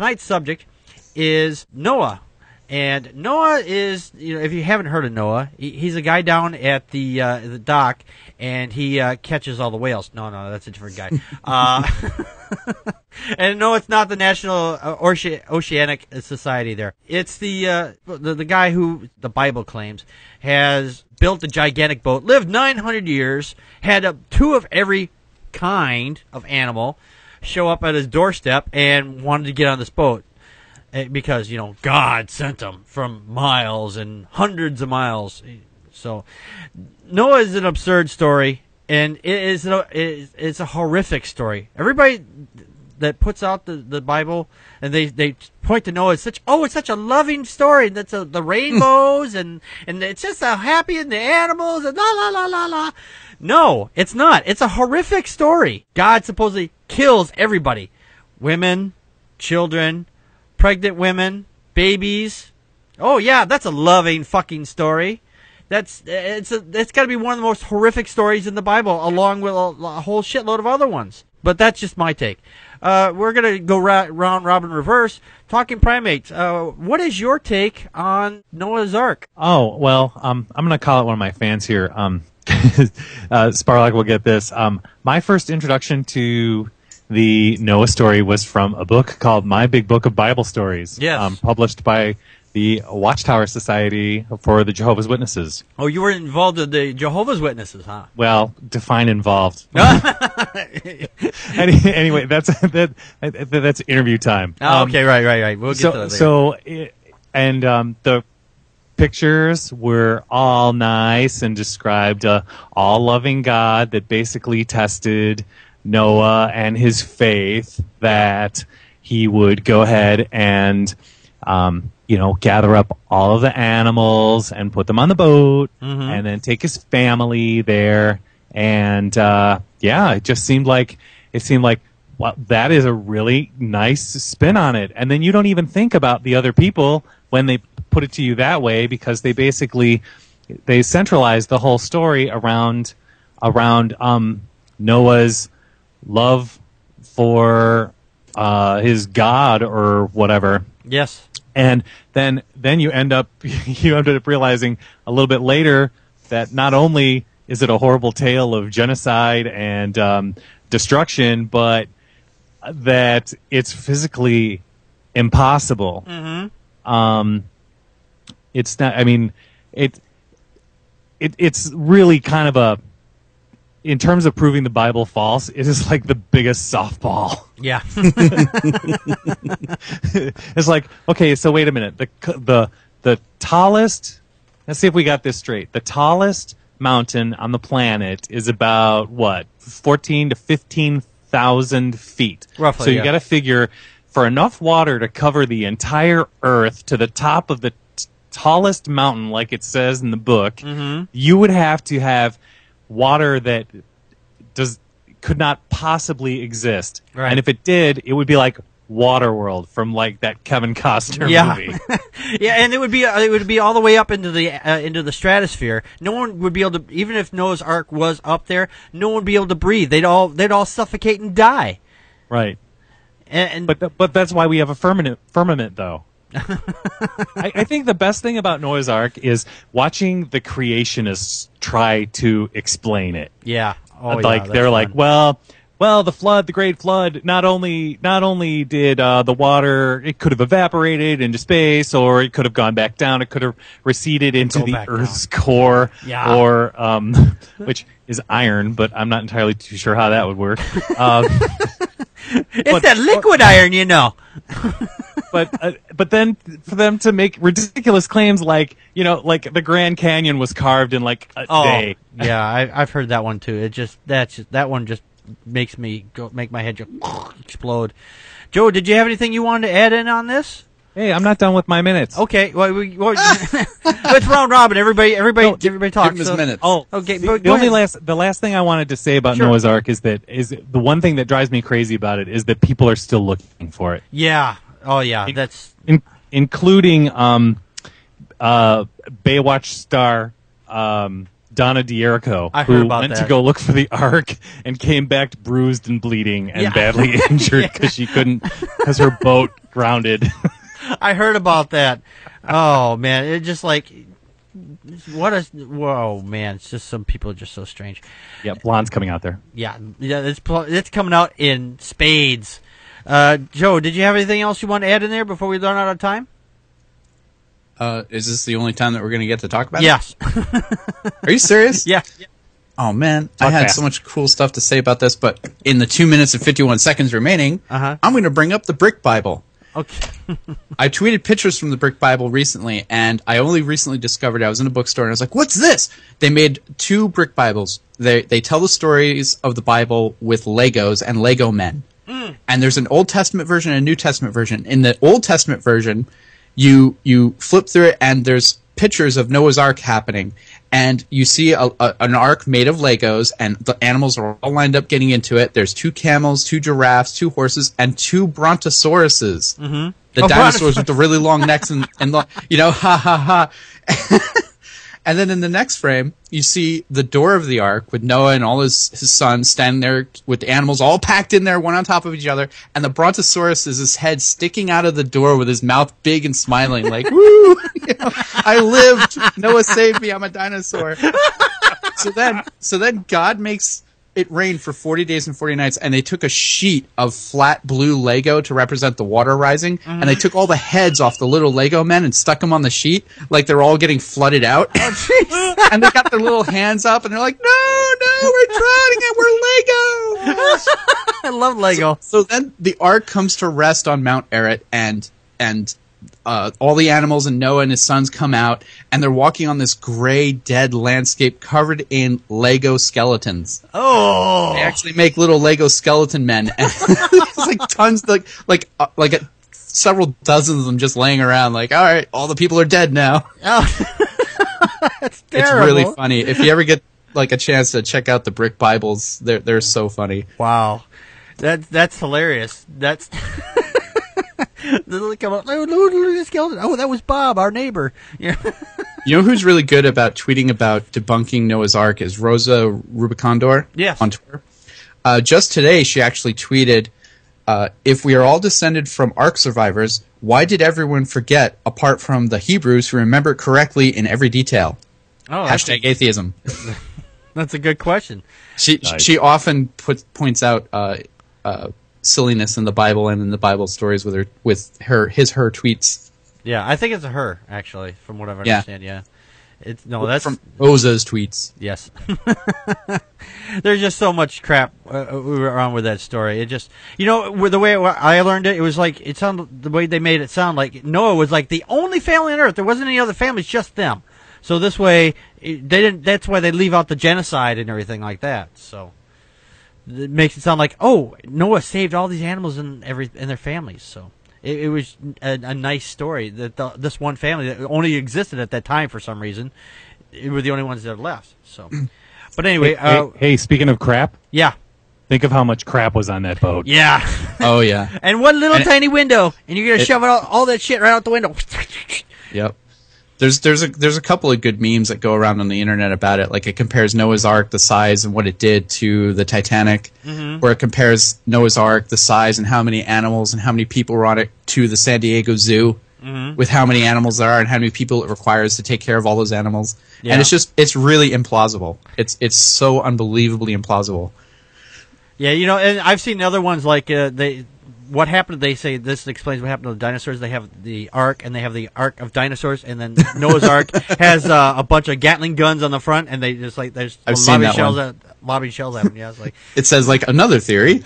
tonight's subject is Noah. And Noah is, if you haven't heard of Noah, he's a guy down at the dock, and he catches all the whales. No, that's a different guy. And no, it's not the National Oceanic Society there. It's the guy who the Bible claims has built a gigantic boat, lived 900 years, had two of every kind of animal show up at his doorstep and wanted to get on this boat. Because, God sent them from miles and hundreds of miles. So, Noah is an absurd story, and it's a horrific story. Everybody that puts out the Bible, and they point to Noah as it's such a loving story. That's the rainbows, and it's just so happy, and the animals, and la la la la la. No, it's not. It's a horrific story. God supposedly kills everybody. Women, children, pregnant women, babies. Oh yeah, that's a loving fucking story. It's got to be one of the most horrific stories in the Bible, along with a whole shitload of other ones. But that's just my take. We're gonna go round robin reverse. Talking primates. What is your take on Noah's Ark? Oh well, I'm gonna call it one of my fans here. Sparlock will get this. My first introduction to the Noah story was from a book called My Big Book of Bible Stories, published by the Watchtower Society for the Jehovah's Witnesses. Oh, you were involved with the Jehovah's Witnesses, huh? Well, define involved. Anyway, that's interview time. Okay, right. We'll get to that later. The pictures were all nice and described all-loving God that basically tested Noah and his faith that he would go ahead and, gather up all of the animals and put them on the boat, and then take his family there. And it just seemed like well, that is a really nice spin on it. And then you don't even think about the other people when they put it to you that way, because they basically centralize the whole story around Noah's love for his God or whatever. Yes. And then you end up realizing a little bit later that not only is it a horrible tale of genocide and destruction, but that it's physically impossible. It's not. I mean, it's really kind of a. In terms of proving the Bible false, it is like the biggest softball. Yeah. It's like, okay, so wait a minute. The tallest, let's see if we got this straight. The tallest mountain on the planet is about, 14 to 15,000 feet. Roughly, so you got to figure, for enough water to cover the entire Earth to the top of the tallest mountain, like it says in the book, you would have to have water that could not possibly exist. Right. And if it did, it would be like Waterworld from like that Kevin Costner movie. Yeah, and it would be all the way up into the stratosphere. No one would be able to, even if Noah's Ark was up there, no one would be able to breathe. They'd all suffocate and die. Right. But that's why we have a firmament though. I think the best thing about Noah's Ark is watching the creationists try to explain it. Yeah. They're like, well, the flood, the great flood, not only did the water, it could have evaporated into space, or it could have gone back down, it could have receded into the Earth's core, or which is iron, but I'm not entirely too sure how that would work. It's that liquid iron, But then for them to make ridiculous claims like the Grand Canyon was carved in like a day. Yeah, I've heard that one too. That one just makes my head just explode. Joe, did you have anything you wanted to add in on this? Hey, I'm not done with my minutes. Okay, well, let's round robin. Everybody talk. Give him his minutes. Oh, okay. The last thing I wanted to say about Noah's Ark is the one thing that drives me crazy about it is that people are still looking for it. Yeah. Oh yeah. That's including Baywatch star Donna D'Erico, I heard who about went that. to go look for the Ark and came back bruised and bleeding and Yeah. badly injured because she couldn't, because her boat grounded. I heard about that. Oh man, it just like whoa man, it's just some people are just so strange. Yep, Blonde's coming out there. Yeah, it's coming out in spades. Joe, did you have anything else you want to add in there before we run out of time? Is this the only time that we're going to get to talk about Yes. it? Are you serious? Yeah. Oh, man. I Talk had fast. so much cool stuff to say about this, but in the 2 minutes and 51 seconds remaining, Uh-huh. I'm going to bring up the Brick Bible. Okay. I tweeted pictures from the Brick Bible recently, and I only recently discovered I was in a bookstore, and I was like, what's this? They made 2 Brick Bibles. They tell the stories of the Bible with Legos and Lego men. And there's an Old Testament version and a New Testament version. In the Old Testament version, you flip through it, and there's pictures of Noah's Ark happening. And you see an ark made of Legos, and the animals are all lined up getting into it. There's 2 camels, 2 giraffes, 2 horses, and 2 brontosauruses. Mm-hmm. The dinosaurs with the really long necks and ha ha ha. And then in the next frame, you see the door of the ark with Noah and all his sons standing there with the animals all packed in there, one on top of each other. And the Brontosaurus is his head sticking out of the door with his mouth big and smiling like, woo! I lived. Noah saved me. I'm a dinosaur. So then God makes it rain for 40 days and 40 nights, and they took a sheet of flat blue Lego to represent the water rising, and they took all the heads off the little Lego men and stuck them on the sheet like they're all getting flooded out. And they got their little hands up, and they're like, no, we're drowning and we're Lego! I love Lego. So then the ark comes to rest on Mount Ararat, and all the animals and Noah and his sons come out, and they're walking on this gray, dead landscape covered in Lego skeletons. Oh. They actually make little Lego skeleton men, and it's like tons, like several dozen of them just laying around. Like, all right, all the people are dead now. Oh. That's terrible. It's really funny. If you ever get like a chance to check out the Brick Bibles, they're so funny. Wow. That's hilarious. That's They'll come up, look at the skeleton. Oh, that was Bob, our neighbor. Yeah. You know who's really good about tweeting about debunking Noah's Ark is Rosa Rubicondor Yes. on Twitter. Just today, she actually tweeted, if we are all descended from Ark survivors, why did everyone forget, apart from the Hebrews who remember it correctly in every detail? Oh, Hashtag atheism. that's a good question. She often points out silliness in the Bible and in the Bible stories with her tweets. Yeah, I think it's a her, actually, from what I Yeah. understand, yeah. That's from Rosa's tweets. Yes. There's just so much crap around with that story. It just, with the way I learned it, it was like, it sounded, the way they made it sound like Noah was like the only family on earth. There wasn't any other families, just them. So this way, that's why they leave out the genocide and everything like that. So it makes it sound like, oh, Noah saved all these animals and their families. So it was a nice story that this one family that only existed at that time for some reason, it were the only ones that left. So, but anyway, Hey, speaking of crap, yeah, think of how much crap was on that boat. yeah, Oh yeah. and one little tiny window, and you're gonna shove all that shit right out the window. Yep. There's a couple of good memes that go around on the internet about it. Like it compares Noah's Ark, the size and what it did, to the Titanic, where it compares Noah's Ark, the size and how many animals and how many people were on it, to the San Diego Zoo, with how many animals there are and how many people it requires to take care of all those animals. Yeah. And it's really implausible. It's so unbelievably implausible. Yeah, and I've seen other ones like what happened. They say this explains what happened to the dinosaurs. They have the Ark, and they have the Ark of Dinosaurs, and then Noah's Ark has a bunch of Gatling guns on the front, and they just like there's I've seen that lobbing shells at them. Yeah, it's like It says like another theory.